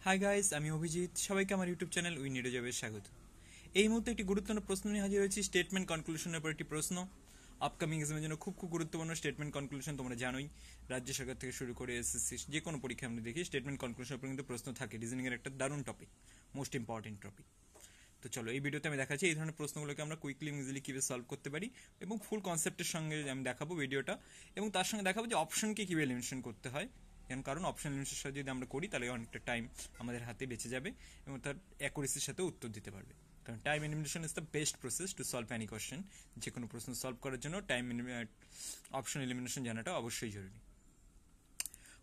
Hi guys, আমি অভিজিৎ। সবাইকে আমার YouTube channel we need a জবে স্বাগত। এই মুহূর্তে একটি গুরুত্বপূর্ণ প্রশ্ন নিয়ে হাজির হয়েছি, স্টেটমেন্ট কনক্লুশনের উপর একটি প্রশ্ন। আপকামিং এক্সামের জন্য খুব গুরুত্বপূর্ণ স্টেটমেন্ট কনক্লুশন। তোমরা জানোই রাজ্য সরকার থেকে শুরু করে এসএসসি যে কোনো পরীক্ষা আমরা দেখি স্টেটমেন্ট কনক্লুশনের উপর কিন্তু প্রশ্ন থাকে। রিজনিংয়ের একটা দারুণ টপিক, মোস্ট ইম্পর্টেন্ট টপিক। তো চলো, এই ভিডিওতে আমি দেখাচ্ছি এই ধরনের প্রশ্নগুলোকে আমরা কুইকলি ইজিলি কীভাবে সলভ করতে পারি, এবং ফুল কনসেপ্টের সঙ্গে আমি দেখাবো ভিডিওটা, এবং তার সঙ্গে দেখাবো যে অপশনকে কীভাবে এলিমিনেশন করতে হয়। কারণ অপশন এলিমিনেশনের সাথে যদি আমরা করি তাহলে অনেকটা টাইম আমাদের হাতে বেঁচে যাবে এবং তার অ্যাকুরেসির সাথে উত্তর দিতে পারবে। কারণ time elimination is the best process to solve any question. যে কোনো প্রশ্ন সলভ করার জন্য অপশন এলিমিনেশন জানাটা অবশ্যই জরুরি।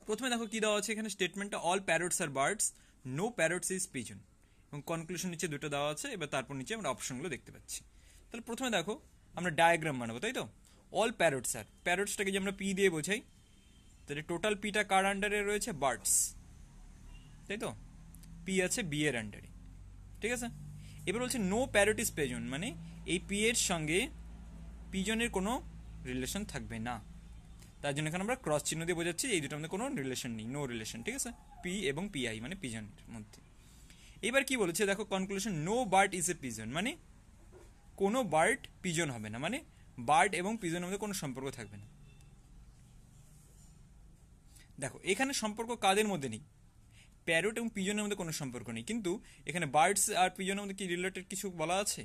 প্রথমে দেখো কি দেওয়া আছে এখানে স্টেটমেন্টটা, অল প্যারটস আর birds, no parrots is pigeon, এবং কনক্লুশন নিচে দুটো দেওয়া আছে। এবার তারপর নিচে আমরা অপশনগুলো দেখতে পাচ্ছি। তাহলে প্রথমে দেখো আমরা ডায়াগ্রাম বানাবো, তাই তো। অল প্যারটস আর, প্যারটসটাকে যে আমরা পি দিয়ে বোঝাই, তাহলে টোটাল পিটা কার আন্ডারে রয়েছে? বার্ডস, তাই তো। পি আছে বি এর আন্ডারে, ঠিক আছে। এবার বলছে নো প্যারট ইজ পিজন, মানে এই পি এর সঙ্গে পিজনের কোনো রিলেশন থাকবে না। তার জন্য এখানে আমরা ক্রস চিহ্ন দিয়ে বোঝাচ্ছি এই দুটোর মধ্যে কোনো রিলেশন নেই, নো রিলেশন, ঠিক আছে। পি এবং পিআই মানে পিজনের মধ্যে। এবার কি বলেছে দেখো conclusion, no bird is a pigeon, মানে কোনো বার্ড পিজন হবে না, মানে বার্ড এবং পিজনের মধ্যে কোনো সম্পর্ক থাকবে না। দেখো এখানে সম্পর্ক কাদের মধ্যে নেই? প্যারট এবং পিজনের মধ্যে কোনো সম্পর্ক নেই, কিন্তু এখানে বার্ডস আর পিজনের মধ্যে কি রিলেটেড কিছু বলা আছে?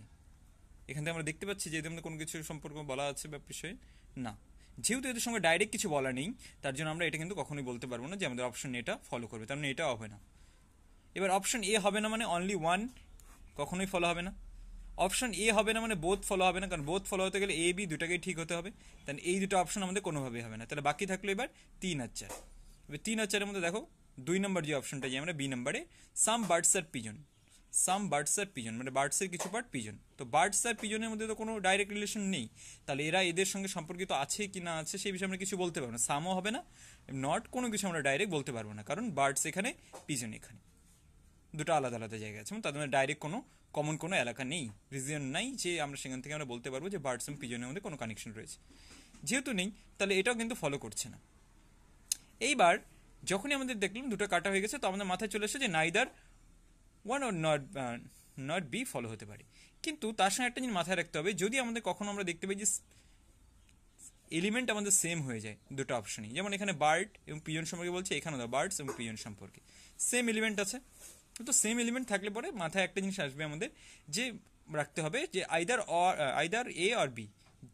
এখান থেকে আমরা দেখতে পাচ্ছি যে এদের মধ্যে কোনো কিছু সম্পর্ক বলা আছে বা বিষয়ে না। যেহেতু এদের সঙ্গে ডাইরেক্ট কিছু বলা নেই, তার জন্য আমরা এটা কিন্তু কখনোই বলতে পারবো না যে আমাদের অপশন এটা ফলো করবে, তার মানে এটা হবে না। এবার অপশন এ হবে না মানে অনলি ওয়ান কখনোই ফলো হবে না। অপশন এ হবে না মানে বোথ ফলো হবে না, কারণ বোথ ফলো হতে গেলে এ বি দুটাকেই ঠিক হতে হবে। তাহলে এই দুটো অপশন আমাদের কোনোভাবেই হবে না। তাহলে বাকি থাকলো এবার 3 আর 4। এবার 3 আর 4-এর মধ্যে দেখো 2 নম্বর যে অপশনটা, যে আমরা বি নম্বরে, সাম birds are pigeon, some birds are pigeon মানে বার্ডসের কিছু পার্ট পিজন। তো বার্ডস আর পিজনের মধ্যে তো কোনো ডাইরেক্ট রিলেশন নেই, তাহলে এরা এদের সঙ্গে সম্পর্কিত আছে কি না আছে সেই বিষয়ে আমরা কিছু বলতে পারবো না। সামও হবে না, নট কোনো কিছু আমরা ডাইরেক্ট বলতে পারবো না, কারণ বার্ডস এখানে, পিজন এখানে, দুটো আলাদা আলাদা জায়গা আছে এবং তাদের মধ্যে ডাইরেক্ট কোনো কমন কোনো এলাকা নেই, রিজিয়ন নাই যে আমরা সেখান থেকে আমরা বলতে পারবো যে বার্ডস এবং পিজনের মধ্যে কোনো কানেকশন রয়েছে। যেহেতু নেই, তাহলে এটাও কিন্তু ফলো করছে না। এইবার যখনই আমাদের দেখলাম দুটো কাটা হয়ে গেছে, তো আমাদের মাথায় চলে এসেছে যে neither one or not be follow হতে পারে। কিন্তু তার সঙ্গে একটা জিনিস মাথায় রাখতে হবে, যদি আমাদের কখনো আমরা দেখতে পাই যে এলিমেন্ট আমাদের সেম হয়ে যায় দুটো অপশনই, যেমন এখানে বার্ড এবং পিজন সম্পর্কে বলছে, এখানে বার্ডস এবং পিজন সম্পর্কে সেম এলিমেন্ট আছে, তো সেম এলিমেন্ট থাকলে পরে মাথায় একটা জিনিস আসবে আমাদের, যে রাখতে হবে যে আইদার এ আর বি,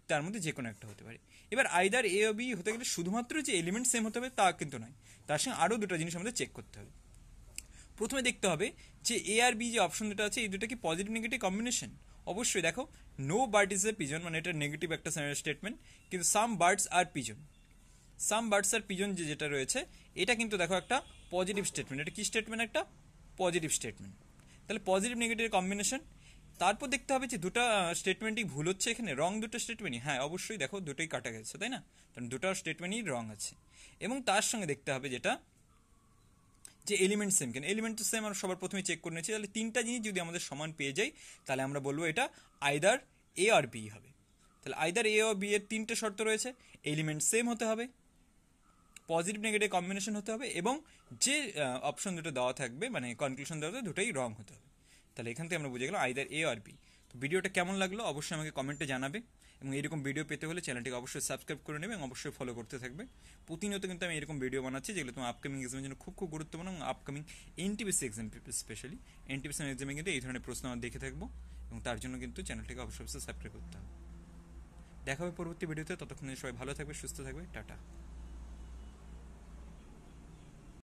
তার মধ্যে যে কোনো একটা হতে পারে। এবার আইদার এ ও বি হতে গেলে শুধুমাত্র যে এলিমেন্ট সেম হতে হবে তা কিন্তু নয়, তার সঙ্গে আরও দুটো জিনিস আমাদের চেক করতে হবে। প্রথমে দেখতে হবে যে এ আর বি যে অপশন দুটো আছে, এই দুটো কি পজিটিভ নেগেটিভ কম্বিনেশন। অবশ্যই দেখো no bird is a pigeon, মানে এটা নেগেটিভ একটা স্টেটমেন্ট, কিন্তু some birds are pigeon, some birds are pigeon যেটা রয়েছে এটা কিন্তু দেখো একটা পজিটিভ স্টেটমেন্ট। এটা কি স্টেটমেন্ট? একটা পজিটিভ স্টেটমেন্ট। তাহলে পজিটিভ নেগেটিভ কম্বিনেশন। তারপর দেখতে হবে যে দুটো স্টেটমেন্টই ভুল হচ্ছে এখানে, রং দুটো স্টেটমেন্টই, হ্যাঁ অবশ্যই দেখো দুটোই কাটা গেছে, তাই না, কারণ দুটো স্টেটমেন্টই রং আছে। এবং তার সঙ্গে দেখতে হবে যেটা, যে এলিমেন্ট সেম কেন। এলিমেন্ট তো সেম আমরা সবার প্রথমে চেক করে নিয়েছি, তাহলে তিনটা জিনিস যদি আমাদের সমান পেয়ে যাই তাহলে আমরা বলবো এটা আইদার এ আর বি হবে। তাহলে আইদার এ ও বি এর তিনটে শর্ত রয়েছে, এলিমেন্ট সেম হতে হবে, পজিটিভ নেগেটিভ কম্বিনেশন হতে হবে, এবং যে অপশন দুটো দেওয়া থাকবে মানে কনক্লুশন দেওয়া থাকবে দুটোই রং হতে হবে। তাহলে এখান থেকে আমরা বুঝে গেলাম আইদার এ আর বি। তো ভিডিওটা কেমন লাগলো অবশ্যই আমাকে কমেন্টে জানাবে, এবং এরকম ভিডিও পেতে হলে চ্যানেলটিকে অবশ্যই সাবস্ক্রাইব করে নেবে এবং অবশ্যই ফলো করতে থাকবে। প্রতিনিয়ত কিন্তু আমি এরকম ভিডিও বানাচ্ছি যেগুলো তোমার আপকামিং এক্সামের জন্য খুব গুরুত্বপূর্ণ, এবং upcoming NTPC exam specially NTPC এক্সামে কিন্তু এই ধরনের প্রশ্ন আমরা দেখে থাকবো, এবং তার জন্য কিন্তু চ্যানেলটিকে অবশ্যই সাবস্ক্রাইব করতে হবে। দেখা হবে পরবর্তী ভিডিওতে, ততক্ষণে সবাই ভালো থাকবে, সুস্থ থাকবে, টাটা।